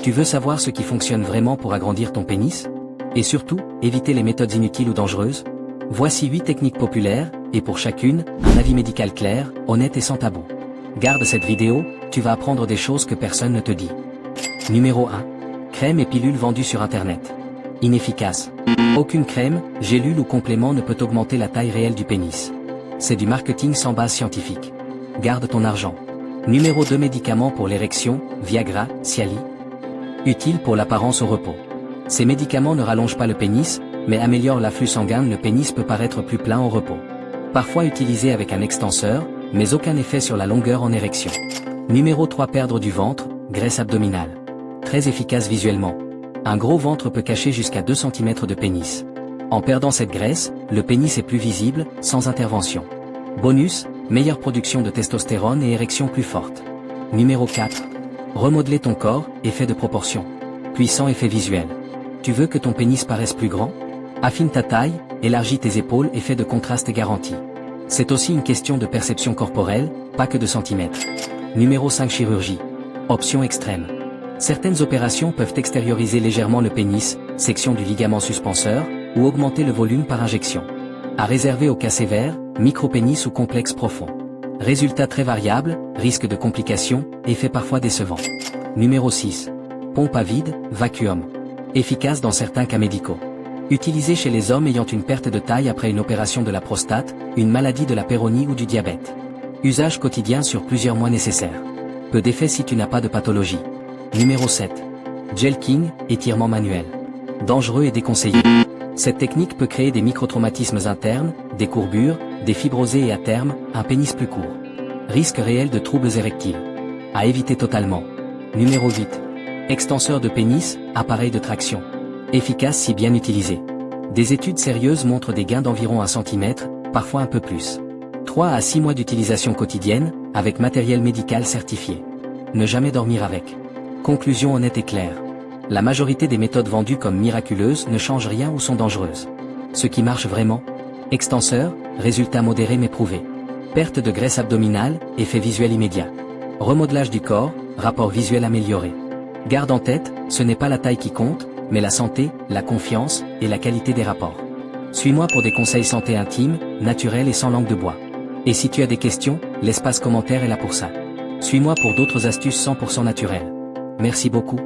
Tu veux savoir ce qui fonctionne vraiment pour agrandir ton pénis? Et surtout, éviter les méthodes inutiles ou dangereuses? Voici 8 techniques populaires, et pour chacune, un avis médical clair, honnête et sans tabou. Garde cette vidéo, tu vas apprendre des choses que personne ne te dit. Numéro 1. Crème et pilules vendues sur Internet. Inefficace. Aucune crème, gélule ou complément ne peut augmenter la taille réelle du pénis. C'est du marketing sans base scientifique. Garde ton argent. Numéro 2. Médicaments pour l'érection, Viagra, Cialis. Utile pour l'apparence au repos. Ces médicaments ne rallongent pas le pénis, mais améliorent l'afflux sanguin. Le pénis peut paraître plus plein au repos. Parfois utilisé avec un extenseur, mais aucun effet sur la longueur en érection. Numéro 3. Perdre du ventre, graisse abdominale. Très efficace visuellement. Un gros ventre peut cacher jusqu'à 2 cm de pénis. En perdant cette graisse, le pénis est plus visible, sans intervention. Bonus, meilleure production de testostérone et érection plus forte. Numéro 4. Remodeler ton corps, effet de proportion. Puissant effet visuel. Tu veux que ton pénis paraisse plus grand? Affine ta taille, élargis tes épaules, effet de contraste garanti. C'est aussi une question de perception corporelle, pas que de centimètres. Numéro 5. Chirurgie. Option extrême. Certaines opérations peuvent extérioriser légèrement le pénis, section du ligament suspenseur, ou augmenter le volume par injection. À réserver aux cas sévères, micropénis ou complexe profond. Résultats très variables, risque de complications, effet parfois décevant. Numéro 6. Pompe à vide, vacuum. Efficace dans certains cas médicaux. Utilisé chez les hommes ayant une perte de taille après une opération de la prostate, une maladie de la péronie ou du diabète. Usage quotidien sur plusieurs mois nécessaire. Peu d'effet si tu n'as pas de pathologie. Numéro 7. Jelqing, étirement manuel. Dangereux et déconseillé. Cette technique peut créer des microtraumatismes internes, des courbures, des fibrosés et à terme, un pénis plus court. Risque réel de troubles érectiles. À éviter totalement. Numéro 8. Extenseur de pénis, appareil de traction. Efficace si bien utilisé. Des études sérieuses montrent des gains d'environ 1 cm, parfois un peu plus. 3 à 6 mois d'utilisation quotidienne, avec matériel médical certifié. Ne jamais dormir avec. Conclusion honnête et claire. La majorité des méthodes vendues comme miraculeuses ne changent rien ou sont dangereuses. Ce qui marche vraiment? Extenseur, résultat modéré mais prouvé. Perte de graisse abdominale, effet visuel immédiat. Remodelage du corps, rapport visuel amélioré. Garde en tête, ce n'est pas la taille qui compte, mais la santé, la confiance, et la qualité des rapports. Suis-moi pour des conseils santé intime, naturels et sans langue de bois. Et si tu as des questions, l'espace commentaire est là pour ça. Suis-moi pour d'autres astuces 100% naturelles. Merci beaucoup.